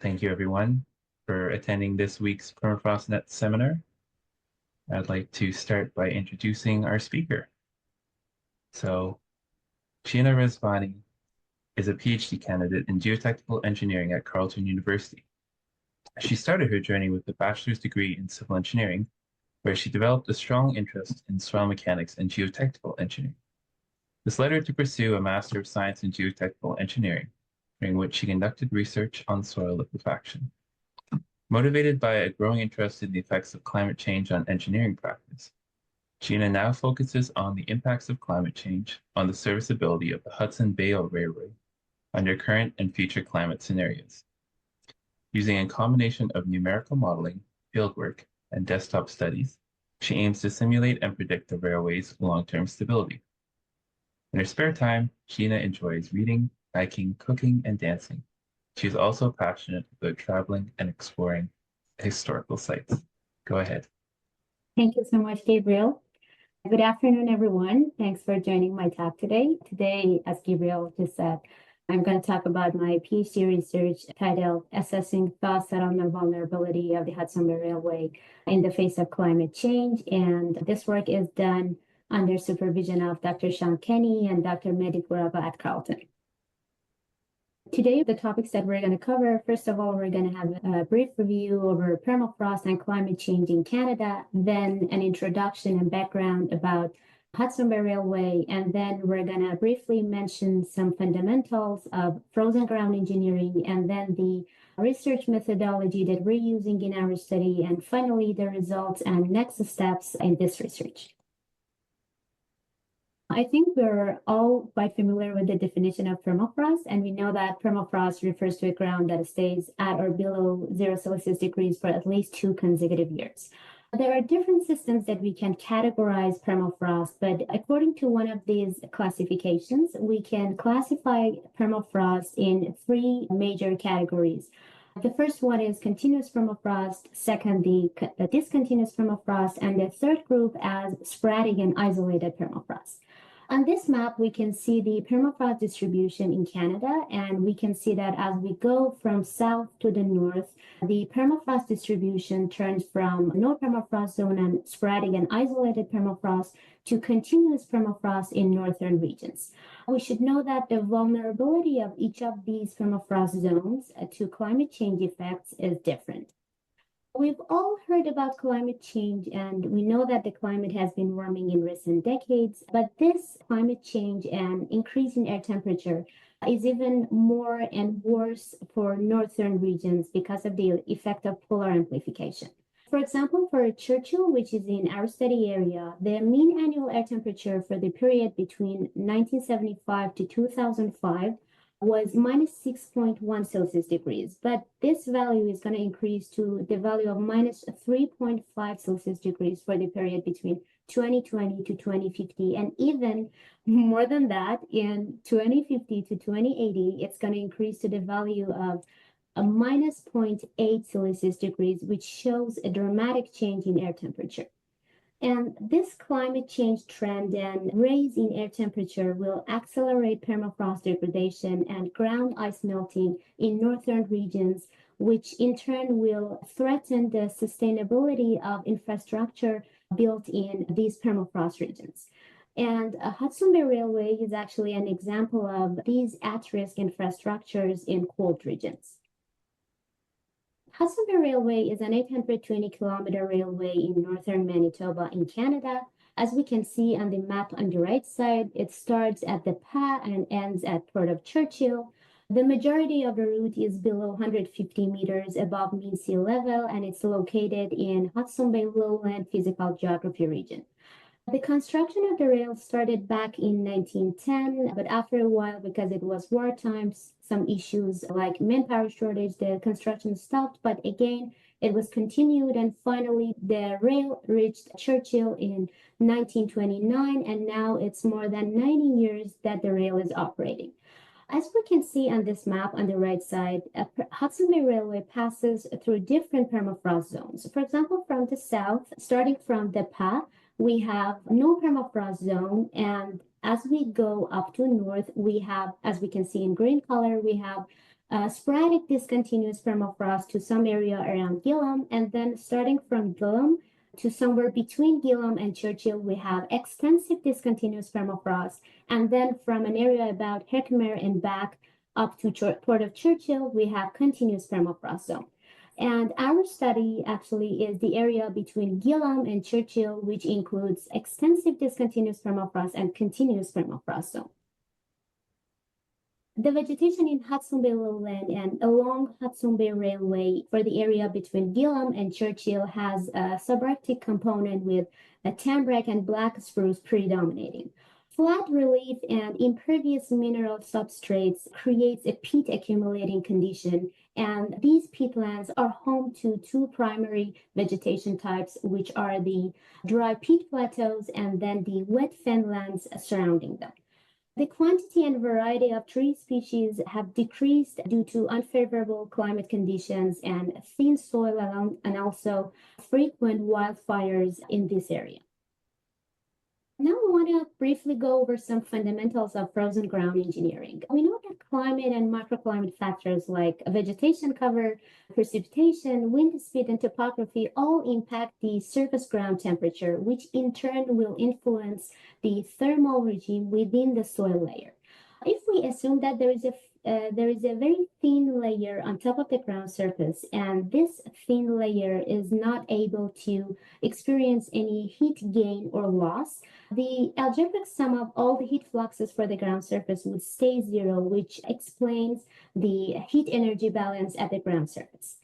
Thank you, everyone, for attending this week's PermafrostNet seminar. I'd like to start by introducing our speaker. So, Zhina Rezvani is a PhD candidate in geotechnical engineering at Carleton University. She started her journey with a bachelor's degree in civil engineering, where she developed a strong interest in soil mechanics and geotechnical engineering. This led her to pursue a Master of Science in Geotechnical Engineering, during which she conducted research on soil liquefaction. Motivated by a growing interest in the effects of climate change on engineering practice, Zhina now focuses on the impacts of climate change on the serviceability of the Hudson Bay Railway under current and future climate scenarios. Using a combination of numerical modeling, fieldwork, and desktop studies, she aims to simulate and predict the railway's long-term stability. In her spare time, Zhina enjoys reading, hiking, cooking, and dancing. She is also passionate about traveling and exploring historical sites. Go ahead. Thank you so much, Gabriel. Good afternoon, everyone. Thanks for joining my talk today. Today, as Gabriel just said, I'm going to talk about my PhD research titled Assessing Thaw Settlement Vulnerability of the Hudson Bay Railway in the Face of Climate Change. And this work is done under supervision of Dr. Sean Kenny and Dr. Mehdi Kuraba at Carleton. Today, the topics that we're going to cover, first of all, we're going to have a brief review over permafrost and climate change in Canada, then an introduction and background about Hudson Bay Railway, and then we're going to briefly mention some fundamentals of frozen ground engineering, and then the research methodology that we're using in our study, and finally, the results and next steps in this research. I think we're all quite familiar with the definition of permafrost, and we know that permafrost refers to a ground that stays at or below 0 Celsius degrees for at least 2 consecutive years. There are different systems that we can categorize permafrost, but according to one of these classifications, we can classify permafrost in 3 major categories. The first one is continuous permafrost, second, the discontinuous permafrost, and the third group as sporadic and isolated permafrost. On this map, we can see the permafrost distribution in Canada, and we can see that as we go from south to the north, the permafrost distribution turns from no permafrost zone and sporadic and isolated permafrost to continuous permafrost in northern regions. We should know that the vulnerability of each of these permafrost zones to climate change effects is different. We've all heard about climate change, and we know that the climate has been warming in recent decades, but this climate change and increase in air temperature is even more and worse for northern regions because of the effect of polar amplification. For example, for Churchill, which is in our study area, the mean annual air temperature for the period between 1975 to 2005 was minus 6.1 Celsius degrees, but this value is going to increase to the value of minus 3.5 Celsius degrees for the period between 2020 to 2050, and even more than that, in 2050 to 2080, it's going to increase to the value of a minus 0.8 Celsius degrees, which shows a dramatic change in air temperature. And this climate change trend and rise in air temperature will accelerate permafrost degradation and ground ice melting in northern regions, which in turn will threaten the sustainability of infrastructure built in these permafrost regions. And Hudson Bay Railway is actually an example of these at-risk infrastructures in cold regions. Hudson Bay Railway is an 820-kilometer railway in northern Manitoba in Canada. As we can see on the map on the right side, it starts at the PA and ends at Port of Churchill. The majority of the route is below 150 meters above mean sea level, and it's located in Hudson Bay Lowland Physical Geography region. The construction of the rail started back in 1910, but after a while, because it was wartime, some issues like manpower shortage, the construction stopped, but again, it was continued, and finally, the rail reached Churchill in 1929, and now it's more than 90 years that the rail is operating. As we can see on this map on the right side, Hudson Bay Railway passes through different permafrost zones. For example, from the south, starting from the PA, we have no permafrost zone, and as we go up to north, we have, as we can see in green color, we have sporadic discontinuous permafrost to some area around Gillam, and then starting from Gillam to somewhere between Gillam and Churchill, we have extensive discontinuous permafrost, and then from an area about Herkimer and back up to Port of Churchill, we have continuous permafrost zone. And our study actually is the area between Gillam and Churchill, which includes extensive discontinuous permafrost and continuous permafrost zone. The vegetation in Hudson Bay lowland and along Hudson Bay Railway for the area between Gillam and Churchill has a subarctic component with a tamarack and black spruce predominating. Flat relief and impervious mineral substrates creates a peat accumulating condition, and these peatlands are home to two primary vegetation types, which are the dry peat plateaus and then the wet fenlands surrounding them. The quantity and variety of tree species have decreased due to unfavorable climate conditions and thin soil and also frequent wildfires in this area. Now we want to briefly go over some fundamentals of frozen ground engineering. We know that climate and microclimate factors like vegetation cover, precipitation, wind speed, and topography all impact the surface ground temperature, which in turn will influence the thermal regime within the soil layer. If we assume that there is a very thin layer on top of the ground surface, and this thin layer is not able to experience any heat gain or loss, the algebraic sum of all the heat fluxes for the ground surface would stay zero, which explains the heat energy balance at the ground surface.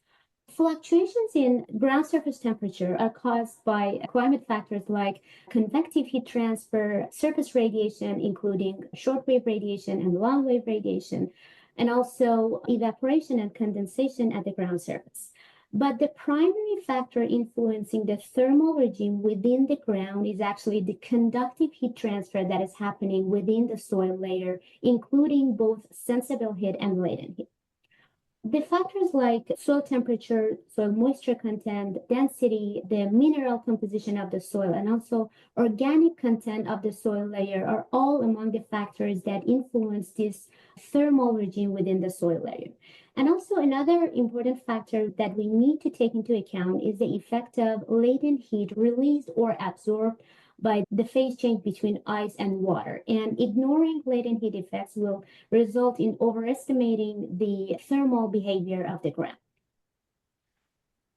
Fluctuations in ground surface temperature are caused by climate factors like convective heat transfer, surface radiation, including shortwave radiation and long-wave radiation, and also evaporation and condensation at the ground surface. But the primary factor influencing the thermal regime within the ground is actually the conductive heat transfer that is happening within the soil layer, including both sensible heat and latent heat. The factors like soil temperature, soil moisture content, density, the mineral composition of the soil, and also organic content of the soil layer are all among the factors that influence this thermal regime within the soil layer. And also another important factor that we need to take into account is the effect of latent heat released or absorbed by the phase change between ice and water. And ignoring latent heat effects will result in overestimating the thermal behavior of the ground.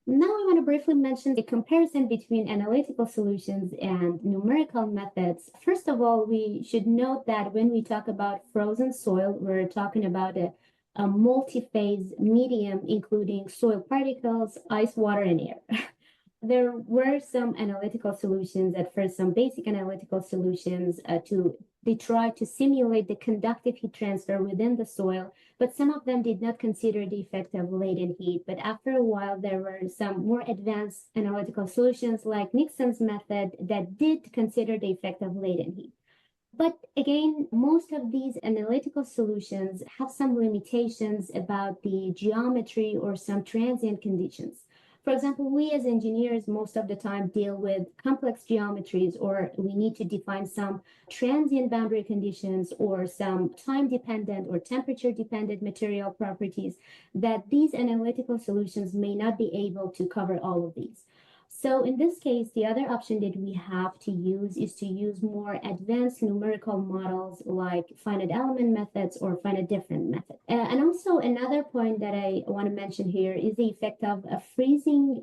Now I want to briefly mention the comparison between analytical solutions and numerical methods. First of all, we should note that when we talk about frozen soil, we're talking about a multi-phase medium, including soil particles, ice, water, and air. There were some analytical solutions at first, some basic analytical solutions they tried to simulate the conductive heat transfer within the soil, but some of them did not consider the effect of latent heat. But after a while, there were some more advanced analytical solutions like Nixon's method that did consider the effect of latent heat. But again, most of these analytical solutions have some limitations about the geometry or some transient conditions. For example, we as engineers most of the time deal with complex geometries, or we need to define some transient boundary conditions or some time-dependent or temperature-dependent material properties that these analytical solutions may not be able to cover all of these. So in this case, the other option that we have to use is to use more advanced numerical models like finite element methods or finite difference method. And also another point that I want to mention here is the effect of a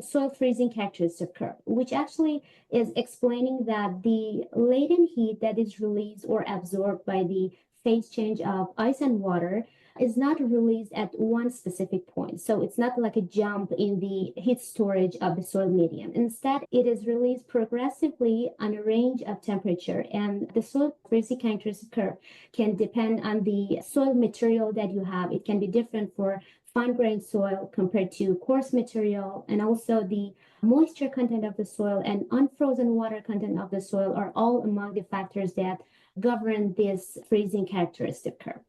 soil freezing characteristic curve, which actually is explaining that the latent heat that is released or absorbed by the phase change of ice and water is not released at one specific point. So it's not like a jump in the heat storage of the soil medium. Instead, it is released progressively on a range of temperature, and the soil freezing characteristic curve can depend on the soil material that you have. It can be different for fine-grained soil compared to coarse material, and also the moisture content of the soil and unfrozen water content of the soil are all among the factors that govern this freezing characteristic curve.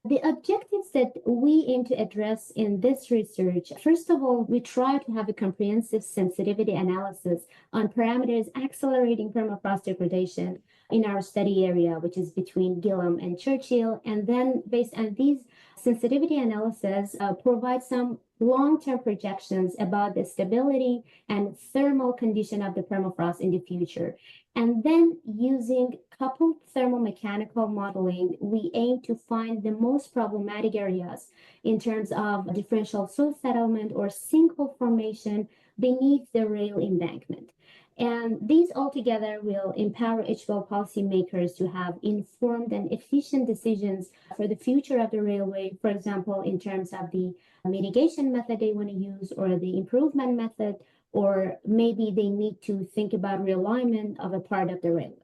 The objectives that we aim to address in this research, first of all, we try to have a comprehensive sensitivity analysis on parameters accelerating permafrost degradation, in our study area, which is between Gillam and Churchill. And then based on these sensitivity analysis, provide some long-term projections about the stability and thermal condition of the permafrost in the future. And then using coupled thermo-mechanical modeling, we aim to find the most problematic areas in terms of differential soil settlement or sinkhole formation beneath the rail embankment. And these altogether will empower HVAL policymakers to have informed and efficient decisions for the future of the railway, for example, in terms of the mitigation method they want to use or the improvement method, or maybe they need to think about realignment of a part of the railway.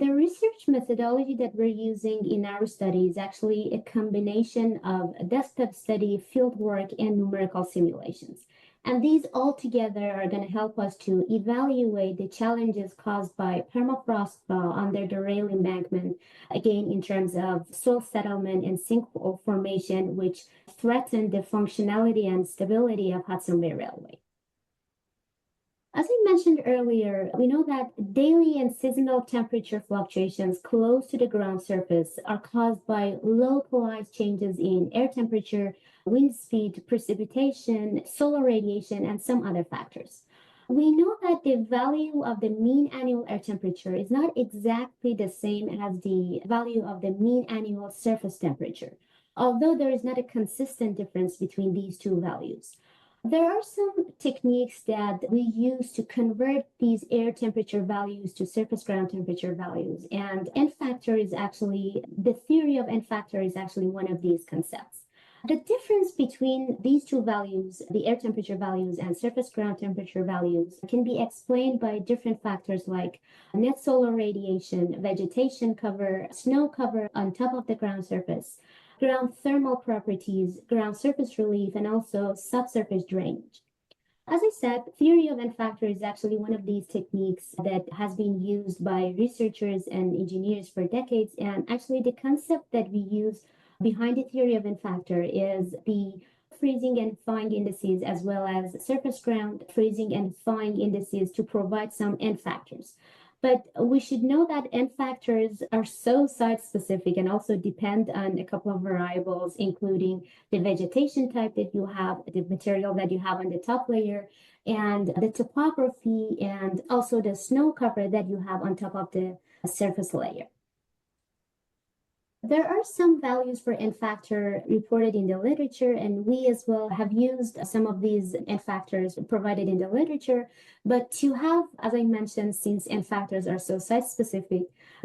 The research methodology that we're using in our study is actually a combination of desktop study, fieldwork, and numerical simulations. And these all together are going to help us to evaluate the challenges caused by permafrost thaw under the rail embankment, again, in terms of soil settlement and sinkhole formation, which threaten the functionality and stability of Hudson Bay Railway. As I mentioned earlier, we know that daily and seasonal temperature fluctuations close to the ground surface are caused by localized changes in air temperature, wind speed, precipitation, solar radiation, and some other factors. We know that the value of the mean annual air temperature is not exactly the same as the value of the mean annual surface temperature, although there is not a consistent difference between these two values. There are some techniques that we use to convert these air temperature values to surface ground temperature values. And N factor is actually, the theory of N factor is actually one of these concepts. The difference between these two values, the air temperature values and surface ground temperature values, can be explained by different factors like net solar radiation, vegetation cover, snow cover on top of the ground surface, ground thermal properties, ground surface relief, and also subsurface drainage. As I said, theory of N factor is actually one of these techniques that has been used by researchers and engineers for decades. And actually the concept that we use behind the theory of N factor is the freezing and thawing indices, as well as surface ground freezing and thawing indices, to provide some N factors. But we should know that N factors are so site-specific and also depend on a couple of variables, including the vegetation type that you have, the material that you have on the top layer, and the topography, and also the snow cover that you have on top of the surface layer. There are some values for N factor reported in the literature, and we as well have used some of these N factors provided in the literature. But to have, as I mentioned, since N factors are so site-specific,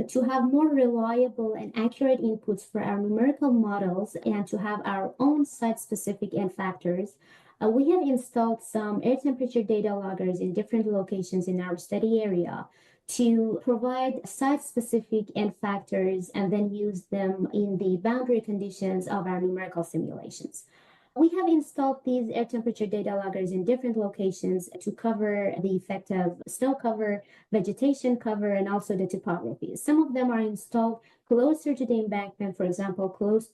to have more reliable and accurate inputs for our numerical models and to have our own site-specific N factors, we have installed some air temperature data loggers in different locations in our study area to provide site-specific N factors and then use them in the boundary conditions of our numerical simulations. We have installed these air temperature data loggers in different locations to cover the effect of snow cover, vegetation cover, and also the topography. Some of them are installed closer to the embankment, for example, close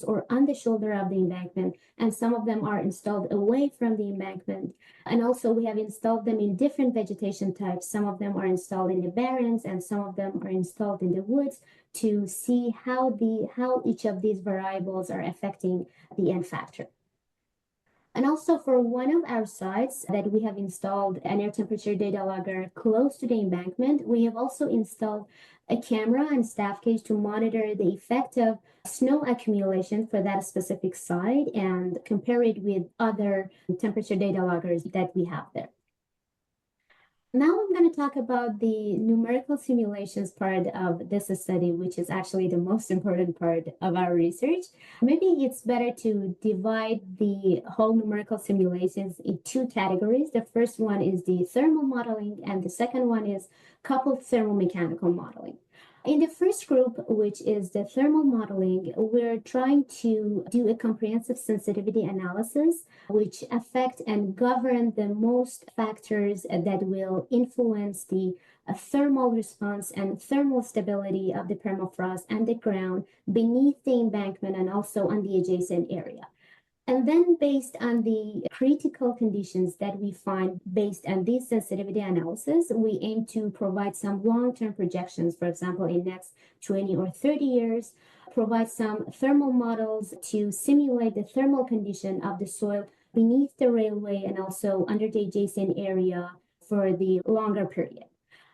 or on the shoulder of the embankment, and some of them are installed away from the embankment. And also we have installed them in different vegetation types. Some of them are installed in the barrens and some of them are installed in the woods to see how each of these variables are affecting the N factor. And also for one of our sites that we have installed an air temperature data logger close to the embankment, we have also installed a camera and staff cage to monitor the effect of snow accumulation for that specific site and compare it with other temperature data loggers that we have there. Now I'm going to talk about the numerical simulations part of this study, which is actually the most important part of our research. Maybe it's better to divide the whole numerical simulations in two categories. The first one is the thermal modeling, and the second one is coupled thermo-mechanical modeling. In the first group, which is the thermal modeling, we're trying to do a comprehensive sensitivity analysis, which affect and govern the most factors that will influence the thermal response and thermal stability of the permafrost and the ground beneath the embankment and also on the adjacent area. And then based on the critical conditions that we find based on this sensitivity analysis, we aim to provide some long-term projections, for example, in next 20 or 30 years, provide some thermal models to simulate the thermal condition of the soil beneath the railway and also under the adjacent area for the longer period.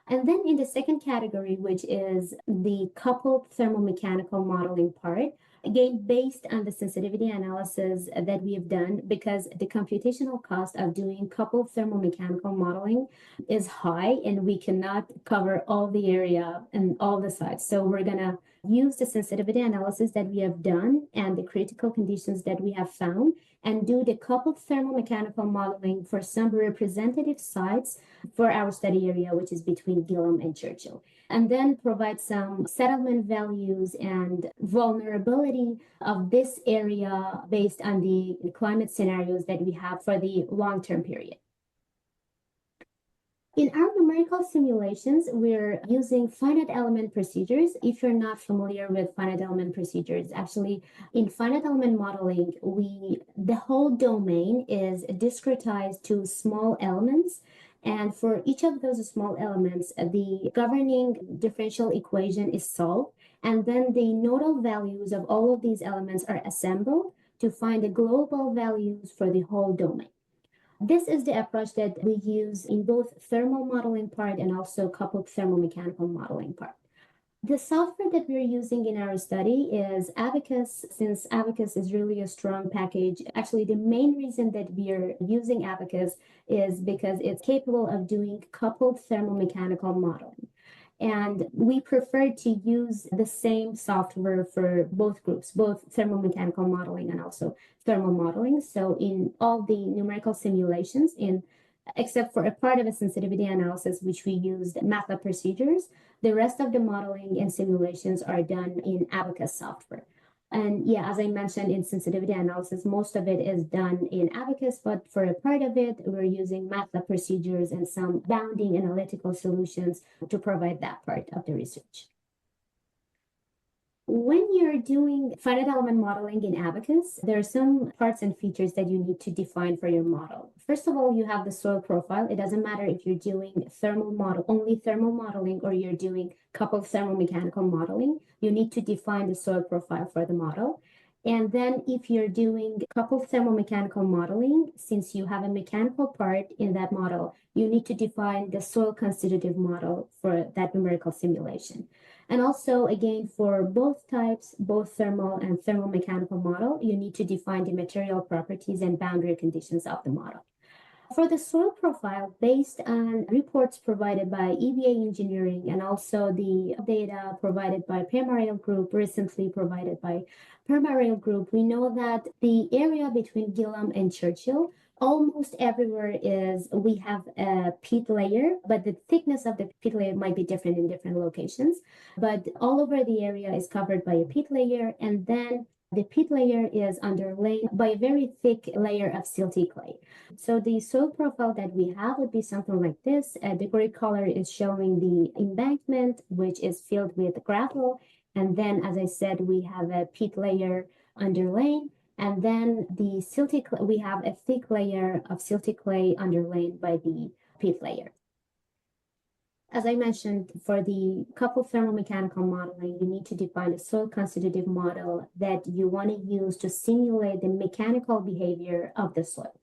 And then in the second category, which is the coupled thermomechanical modeling part, again, based on the sensitivity analysis that we have done, because the computational cost of doing coupled thermomechanical modeling is high and we cannot cover all the area and all the sites. So we're going to use the sensitivity analysis that we have done and the critical conditions that we have found and do the coupled thermomechanical modeling for some representative sites for our study area, which is between Gillam and Churchill, and then provide some settlement values and vulnerability of this area based on the climate scenarios that we have for the long-term period. In our numerical simulations, we're using finite element procedures. If you're not familiar with finite element procedures, actually in finite element modeling, the whole domain is discretized to small elements. And for each of those small elements, the governing differential equation is solved. And then the nodal values of all of these elements are assembled to find the global values for the whole domain. This is the approach that we use in both thermal modeling part and also coupled thermomechanical modeling part. The software that we're using in our study is Abacus. Since Abacus is really a strong package, actually the main reason that we are using Abacus is because it's capable of doing coupled thermomechanical modeling. And we prefer to use the same software for both groups, both thermomechanical modeling and also thermal modeling. So in all the numerical simulations, except for a part of a sensitivity analysis, which we used MATLAB procedures, the rest of the modeling and simulations are done in Abacus software. And yeah, as I mentioned in sensitivity analysis, most of it is done in Abacus, but for a part of it, we're using MATLAB procedures and some bounding analytical solutions to provide that part of the research. When you're doing finite element modeling in Abacus, there are some parts and features that you need to define for your model. First of all, you have the soil profile. It doesn't matter if you're doing only thermal modeling or you're doing coupled thermomechanical modeling. You need to define the soil profile for the model. And then if you're doing coupled thermomechanical modeling, since you have a mechanical part in that model, you need to define the soil constitutive model for that numerical simulation. And also, again, for both types, both thermal and thermomechanical model, you need to define the material properties and boundary conditions of the model. For the soil profile, based on reports provided by EVA Engineering and also the data provided by PermaRail Group, recently provided by PermaRail Group, we know that the area between Gillam and Churchill, almost everywhere we have a peat layer, but the thickness of the peat layer might be different in different locations. But all over the area is covered by a peat layer, and then the peat layer is underlain by a very thick layer of silty clay. So the soil profile that we have would be something like this. The gray color is showing the embankment, which is filled with gravel. And then, as I said, we have a peat layer underlain. And then the silty clay, we have a thick layer of silty clay underlain by the peat layer. As I mentioned, for the coupled thermomechanical modeling, you need to define a soil constitutive model that you want to use to simulate the mechanical behavior of the soil.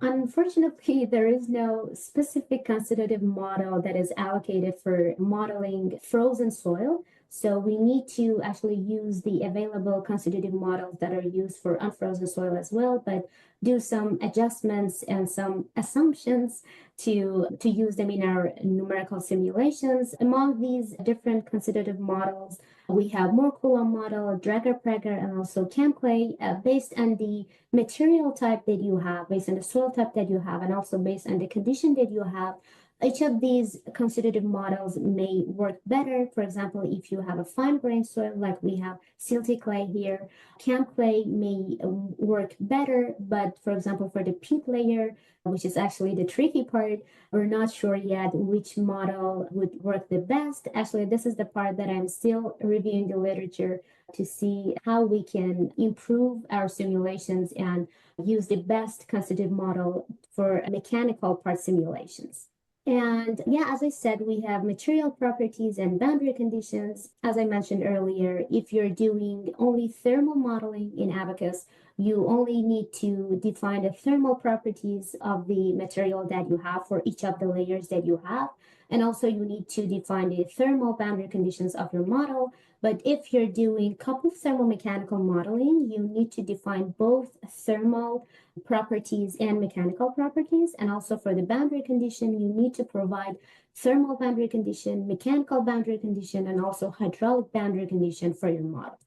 Unfortunately, there is no specific constitutive model that is allocated for modeling frozen soil. So we need to actually use the available constitutive models that are used for unfrozen soil as well, but do some adjustments and some assumptions to use them in our numerical simulations. Among these different constitutive models, we have Moore-Coulomb model, Drager-Prager, and also Chemclay, based on the material type that you have, based on the soil type that you have, and also based on the condition that you have. Each of these constitutive models may work better. For example, if you have a fine grained soil, like we have silty clay here, camp clay may work better. But for example, for the peat layer, which is actually the tricky part, we're not sure yet which model would work the best. Actually, this is the part that I'm still reviewing the literature to see how we can improve our simulations and use the best constitutive model for mechanical part simulations. And yeah, as I said, we have material properties and boundary conditions. As I mentioned earlier, if you're doing only thermal modeling in Abacus, you only need to define the thermal properties of the material that you have for each of the layers that you have. And also you need to define the thermal boundary conditions of your model. But if you're doing coupled thermo-mechanical modeling, you need to define both thermal properties and mechanical properties. And also for the boundary condition, you need to provide thermal boundary condition, mechanical boundary condition, and also hydraulic boundary condition for your model.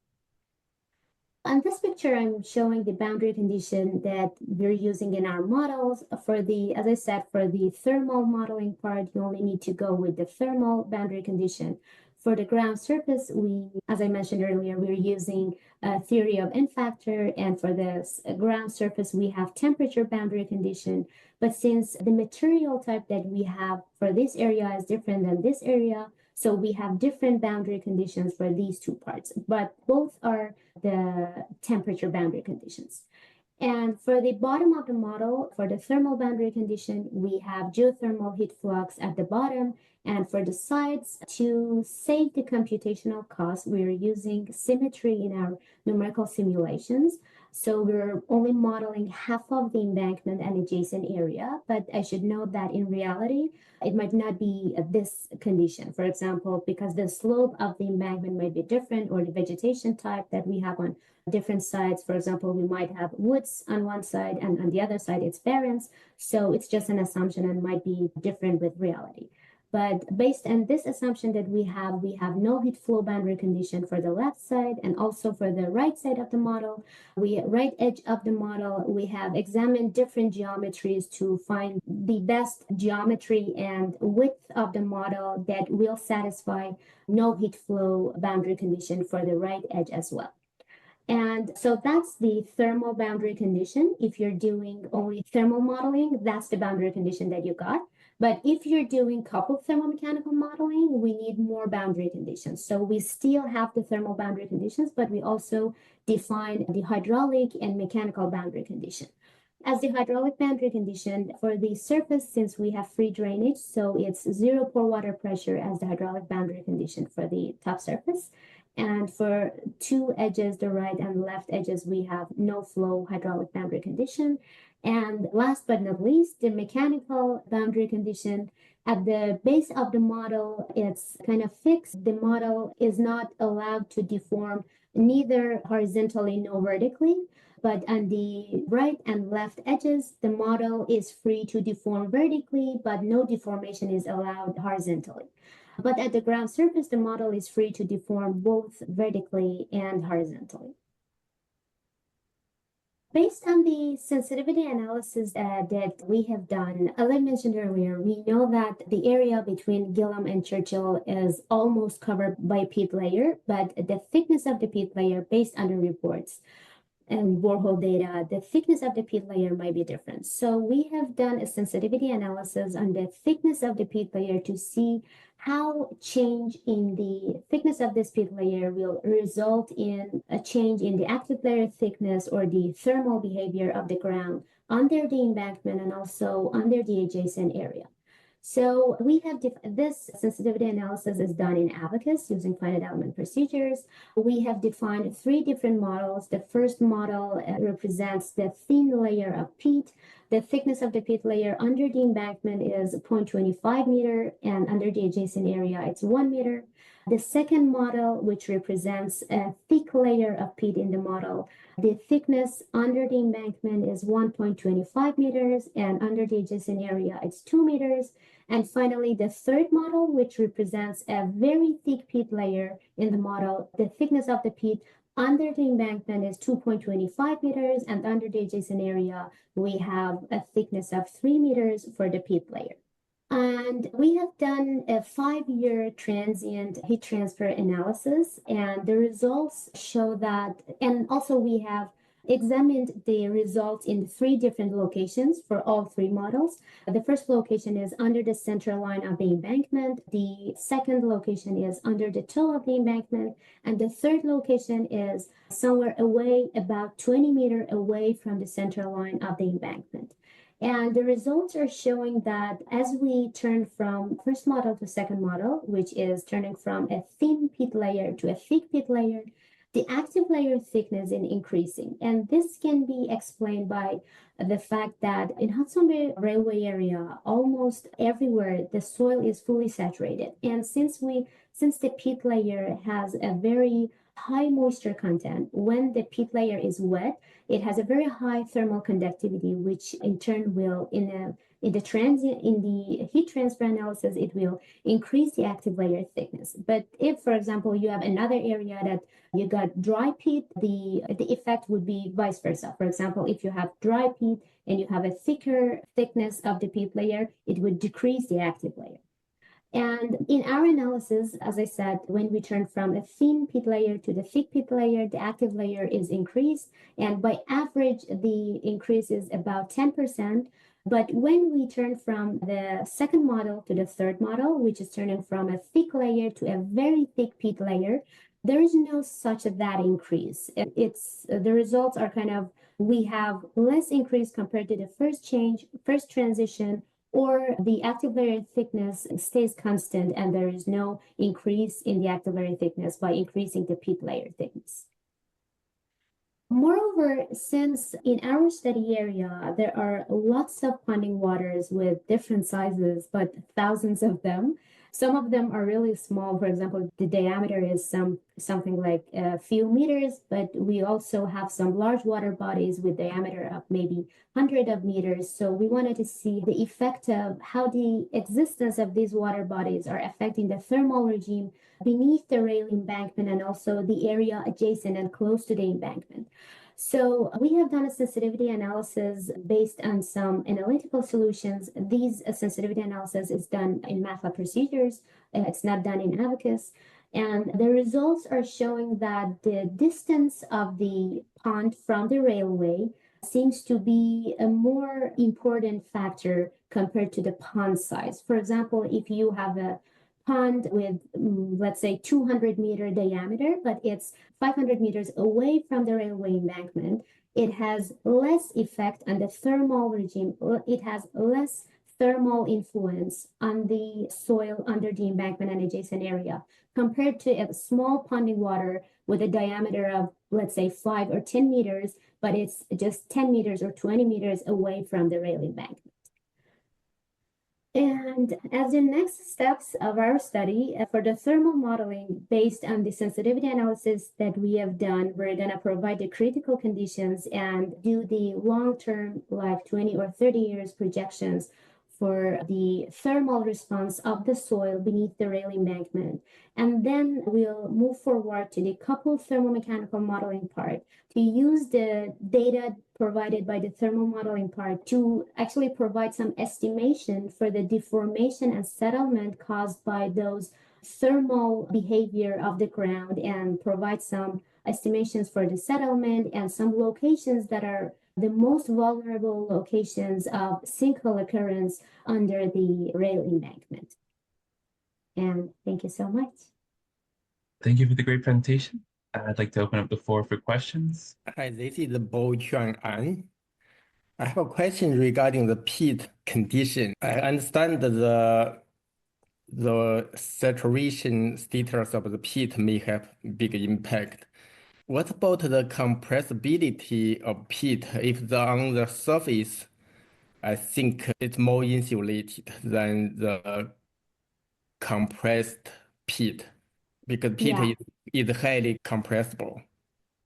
On this picture, I'm showing the boundary condition that we're using in our models. For the, as I said, for the thermal modeling part, you only need to go with the thermal boundary condition. For the ground surface, as I mentioned earlier, we're using a theory of N factor, and for the ground surface, we have temperature boundary condition. But since the material type that we have for this area is different than this area, so we have different boundary conditions for these two parts, but both are the temperature boundary conditions. And for the bottom of the model, for the thermal boundary condition, we have geothermal heat flux at the bottom. And for the sides, to save the computational cost, we're using symmetry in our numerical simulations. So we're only modeling half of the embankment and adjacent area. But I should note that in reality, it might not be this condition. For example, because the slope of the embankment might be different, or the vegetation type that we have on different sides. For example, we might have woods on one side, and on the other side it's barrens. So it's just an assumption and might be different with reality. But based on this assumption that we have no heat flow boundary condition for the left side, and also for the right side of the model, right edge of the model, we have examined different geometries to find the best geometry and width of the model that will satisfy no heat flow boundary condition for the right edge as well. And so that's the thermal boundary condition. If you're doing only thermal modeling, that's the boundary condition that you got. But if you're doing coupled thermomechanical modeling, we need more boundary conditions. So we still have the thermal boundary conditions, but we also define the hydraulic and mechanical boundary condition. As the hydraulic boundary condition for the surface, since we have free drainage, so it's zero pore water pressure as the hydraulic boundary condition for the top surface. And for two edges, the right and left edges, we have no flow hydraulic boundary condition. And last but not least, the mechanical boundary condition. At the base of the model, it's kind of fixed. The model is not allowed to deform neither horizontally nor vertically. But on the right and left edges, the model is free to deform vertically, but no deformation is allowed horizontally. But at the ground surface, the model is free to deform both vertically and horizontally. Based on the sensitivity analysis that we have done, as I mentioned earlier, we know that the area between Gillam and Churchill is almost covered by peat layer, but the thickness of the peat layer, based on the reports and borehole data, the thickness of the peat layer might be different. So we have done a sensitivity analysis on the thickness of the peat layer to see how change in the thickness of this peat layer will result in a change in the active layer thickness or the thermal behavior of the ground under the embankment and also under the adjacent area. So we have this sensitivity analysis is done in Abacus using finite element procedures. We have defined three different models. The first model represents the thin layer of peat. The thickness of the peat layer under the embankment is 0.25 meter, and under the adjacent area, it's 1 meter. The second model, which represents a thick layer of peat in the model, the thickness under the embankment is 1.25 meters, and under the adjacent area, it's 2 meters. And finally, the third model, which represents a very thick peat layer in the model, the thickness of the peat under the embankment is 2.25 meters, and under the adjacent area, we have a thickness of 3 meters for the peat layer. And we have done a 5-year transient heat transfer analysis, and the results show that, and also we have examined the results in 3 different locations for all 3 models. The first location is under the center line of the embankment. The second location is under the toe of the embankment. And the third location is somewhere away, about 20 meters away from the center line of the embankment. And the results are showing that as we turn from first model to second model, which is turning from a thin peat layer to a thick peat layer, the active layer thickness is increasing. And this can be explained by the fact that in Hudson Bay Railway area, almost everywhere the soil is fully saturated. And since the peat layer has a very high moisture content, when the peat layer is wet, it has a very high thermal conductivity, which in turn will, in the heat transfer analysis, it will increase the active layer thickness. But if, for example, you have another area that you got dry peat, the effect would be vice versa. For example, if you have dry peat and you have a thicker thickness of the peat layer, it would decrease the active layer. And in our analysis, as I said, when we turn from a thin peat layer to the thick peat layer, the active layer is increased. And by average, the increase is about 10%. But when we turn from the second model to the third model, which is turning from a thick layer to a very thick peat layer, there is no such that increase. The results are kind of, we have less increase compared to the first transition, or the active layer thickness stays constant and there is no increase in the active layer thickness by increasing the peat layer thickness. Moreover, since in our study area, there are lots of ponding waters with different sizes, but thousands of them. Some of them are really small. For example, the diameter is something like a few meters, but we also have some large water bodies with diameter of maybe hundreds of meters. So we wanted to see the effect of how the existence of these water bodies are affecting the thermal regime beneath the rail embankment and also the area adjacent and close to the embankment. So we have done a sensitivity analysis based on some analytical solutions. These sensitivity analysis is done in MATLAB procedures. It's not done in Abacus. And the results are showing that the distance of the pond from the railway seems to be a more important factor compared to the pond size. For example, if you have a pond with, let's say, 200-meter diameter, but it's 500 meters away from the railway embankment, it has less effect on the thermal regime. It has less thermal influence on the soil under the embankment and adjacent area compared to a small ponding water with a diameter of, let's say, 5 or 10 meters, but it's just 10 meters or 20 meters away from the rail embankment. And as the next steps of our study, for the thermal modeling based on the sensitivity analysis that we have done, we're going to provide the critical conditions and do the long-term, like 20 or 30 years projections for the thermal response of the soil beneath the rail embankment. And then we'll move forward to the coupled thermo-mechanical modeling part to use the data provided by the thermal modeling part to actually provide some estimation for the deformation and settlement caused by those thermal behavior of the ground and provide some estimations for the settlement and some locations that are the most vulnerable locations of sinkhole occurrence under the rail embankment. And thank you so much. Thank you for the great presentation. I'd like to open up the floor for questions. Hi, this is Bo Chuan An. I have a question regarding the peat condition. I understand the saturation status of the peat may have big impact. What about the compressibility of peat? If on the surface, I think it's more insulated than the compressed peat because peat is highly compressible.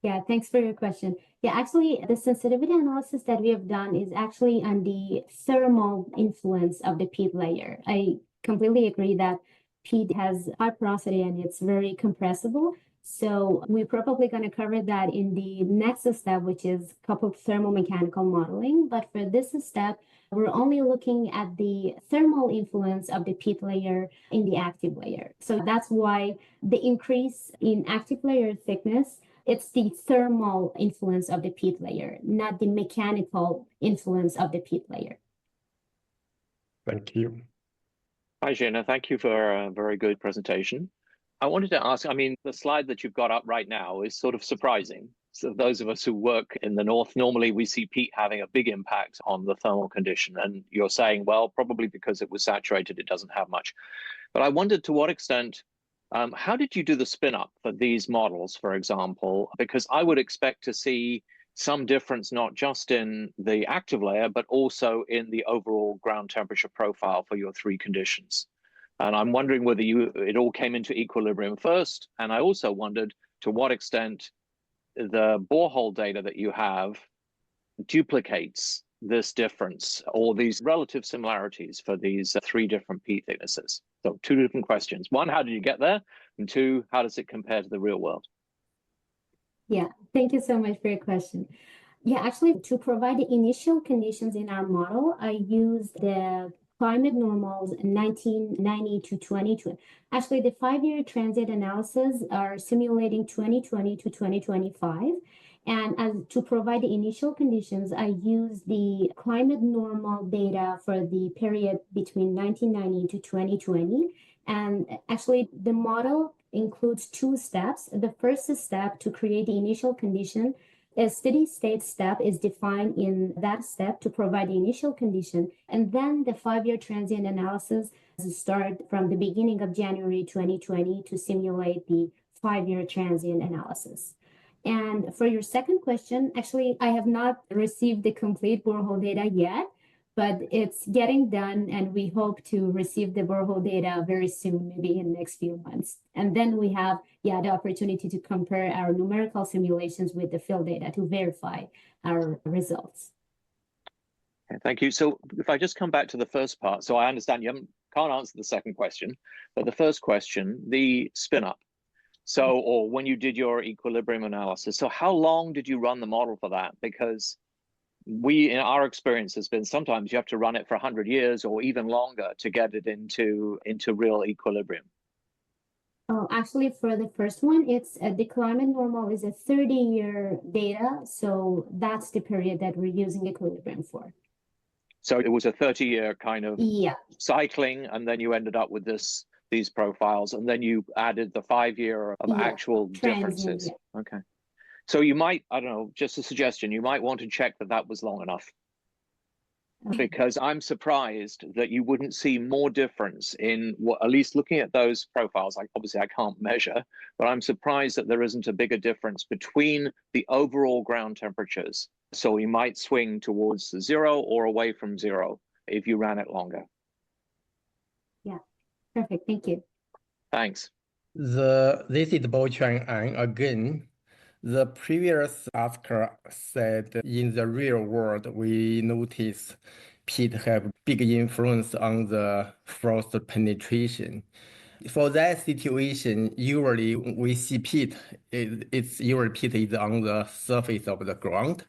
Yeah, thanks for your question. Yeah, actually, the sensitivity analysis that we have done is actually on the thermal influence of the peat layer. I completely agree that peat has high porosity and it's very compressible. So we're probably going to cover that in the next step, which is coupled thermo-mechanical modeling. But for this step, we're only looking at the thermal influence of the peat layer in the active layer. So that's why the increase in active layer thickness, it's the thermal influence of the peat layer, not the mechanical influence of the peat layer. Thank you. Hi, Zhina. Thank you for a very good presentation. I wanted to ask, I mean, the slide that you've got up right now is sort of surprising. So those of us who work in the north, normally we see peat having a big impact on the thermal condition. And you're saying, well, probably because it was saturated, it doesn't have much. But I wondered to what extent, how did you do the spin up for these models, for example? Because I would expect to see some difference, not just in the active layer, but also in the overall ground temperature profile for your three conditions. And I'm wondering whether it all came into equilibrium first. And I also wondered to what extent the borehole data that you have duplicates this difference or these relative similarities for these three different peat thicknesses. So two different questions. One, how did you get there? And two, how does it compare to the real world? Yeah, thank you so much for your question. Yeah, actually, to provide the initial conditions in our model, I used the climate normals 1990 to 2020. Actually, the 5-year transient analysis are simulating 2020 to 2025. And as to provide the initial conditions, I used the climate normal data for the period between 1990 to 2020. And actually, the model includes two steps. The first step to create the initial condition, a steady state step is defined in that step to provide the initial condition. And then the 5-year transient analysis start from the beginning of January 2020 to simulate the 5-year transient analysis. And for your second question, actually, I have not received the complete borehole data yet, but it's getting done, and we hope to receive the borehole data very soon, maybe in the next few months. And then we have, the opportunity to compare our numerical simulations with the field data to verify our results. Okay, thank you. So if I just come back to the first part, so I understand you can't answer the second question, but the first question, the spin up. So, or when you did your equilibrium analysis, so how long did you run the model for that? Because in our experience has been sometimes you have to run it for 100 years or even longer to get it into real equilibrium. Oh, actually, for the first one, it's the climate normal is a 30-year data. So that's the period that we're using equilibrium for. So it was a 30-year kind of cycling, and then you ended up with these profiles, and then you added the 5-year of actual differences. Okay. So you might, I don't know, just a suggestion, you might want to check that that was long enough. Because I'm surprised that you wouldn't see more difference in what, at least looking at those profiles, obviously I can't measure, but I'm surprised that there isn't a bigger difference between the overall ground temperatures. So you might swing towards 0 or away from 0 if you ran it longer. Yeah, perfect. Thank you. Thanks. This is Bo Chuan An again. The previous asker said in the real world, we notice peat have big influence on the frost penetration. For that situation, usually we see peat, it's usually peat is on the surface of the ground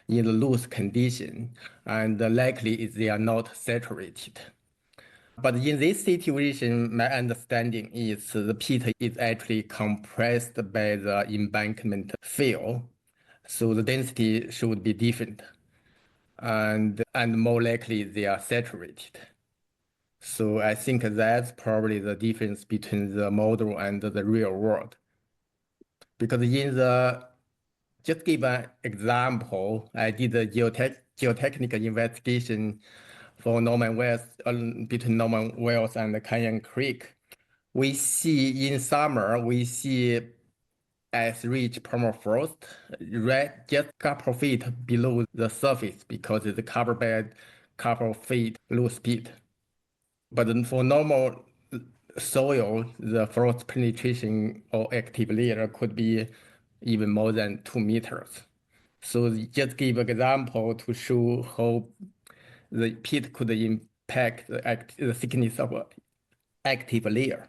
in the loose condition, and likely they are not saturated. But in this situation, my understanding is the peat is actually compressed by the embankment fill, so the density should be different, and more likely they are saturated. So I think that's probably the difference between the model and the real world. Because just give an example, I did a geotechnical investigation for Norman Wells, between Norman Wells and Canyon Creek. We see in summer, we see ice rich permafrost right just a couple of feet below the surface because it's covered by a couple of feet loose peat. But then for normal soil, the frost penetration or active layer could be even more than 2 meters. So just give an example to show how the peat could impact the thickness of an active layer.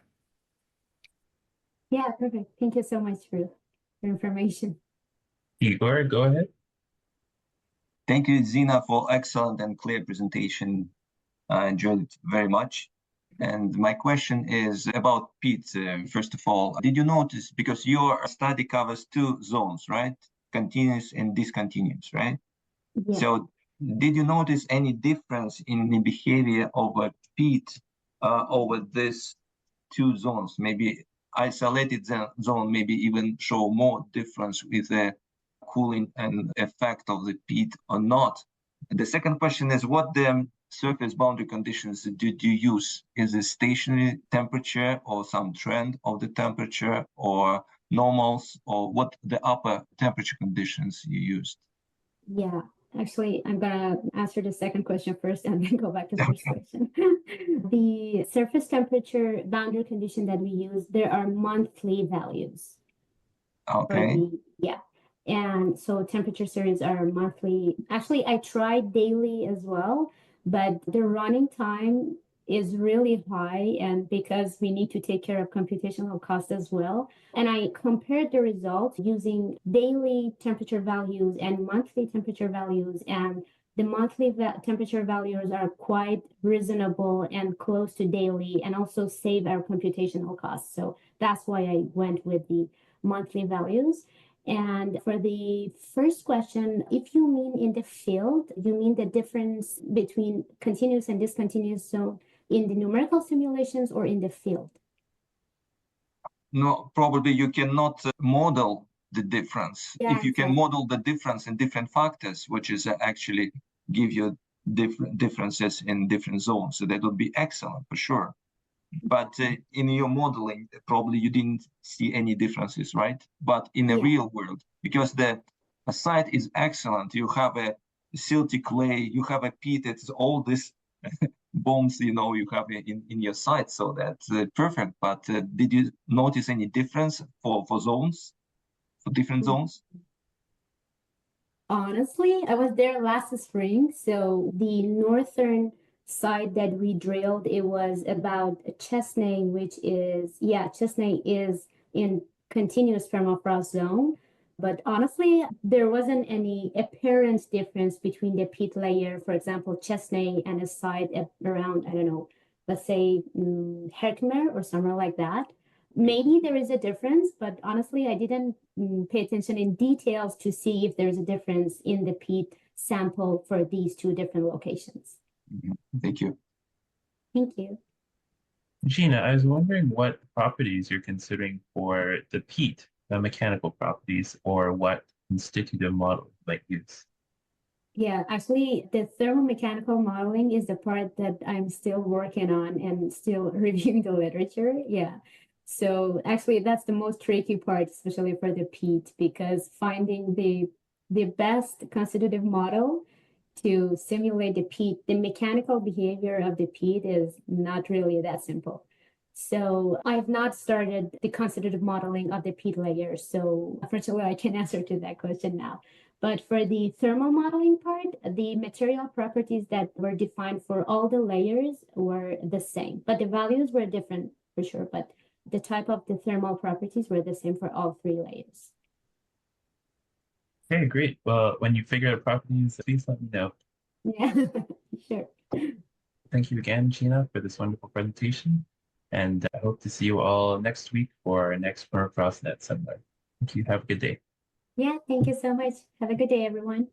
Yeah, perfect. Thank you so much for your information. Igor, go ahead. Thank you, Zhina, for excellent and clear presentation. I enjoyed it very much. And my question is about peat. First of all, did you notice, because your study covers two zones, right? Continuous and discontinuous, right? Yeah. So did you notice any difference in the behavior of a peat over these two zones? Maybe isolated zone maybe even show more difference with the cooling and effect of the peat or not. The second question is, what the surface boundary conditions did you use? Is it stationary temperature or some trend of the temperature or normals, or what the upper temperature conditions you used? Yeah, actually, I'm gonna answer the second question first and then go back to the first question. The surface temperature boundary condition that we use, there are monthly values for Okay. yeah. And so temperature series are monthly. Actually, I tried daily as well, but the running time is really high, and because we need to take care of computational cost as well. And I compared the results using daily temperature values and monthly temperature values, and the monthly temperature values are quite reasonable and close to daily, and also save our computational costs. So that's why I went with the monthly values. And for the first question, if you mean in the field, you mean the difference between continuous and discontinuous zone in the numerical simulations or in the field? No, probably you cannot model the difference. Yeah, If you can exactly. model the difference in different factors, which is actually give you different differences in different zones, so that would be excellent for sure. But in your modeling, probably you didn't see any differences, right? But in the Yeah. real world, because the site is excellent, you have a silty clay, you have a peat, it's all this bombs, you have in your site, so that's perfect. But did you notice any difference for zones, for different zones? Honestly, I was there last spring, so the northern side that we drilled, it was about Chesney, which is, yeah, Chesney is in continuous permafrost zone. But honestly, there wasn't any apparent difference between the peat layer, for example, Chesney, and a site around, I don't know, let's say Herkimer or somewhere like that. Maybe there is a difference, but honestly, I didn't pay attention in details to see if there's a difference in the peat sample for these two different locations. Thank you. Thank you. Zhina, I was wondering what properties you're considering for the peat, the mechanical properties, or what constitutive model you might use. Yeah, actually, the thermo-mechanical modeling is the part that I'm still working on and still reviewing the literature. Yeah. So actually, that's the most tricky part, especially for the peat, because finding the best constitutive model to simulate the peat, the mechanical behavior of the peat is not really that simple. So I've not started the constitutive modeling of the peat layer. So unfortunately, I can answer to that question now. But for the thermal modeling part, the material properties that were defined for all the layers were the same, but the values were different for sure. But the type of the thermal properties were the same for all three layers. Okay, great. Well, when you figure out properties, please let me know. Yeah, sure. Thank you again, Gina, for this wonderful presentation. And I hope to see you all next week for our next PermafrostNet seminar. Thank you. Have a good day. Yeah, thank you so much. Have a good day, everyone.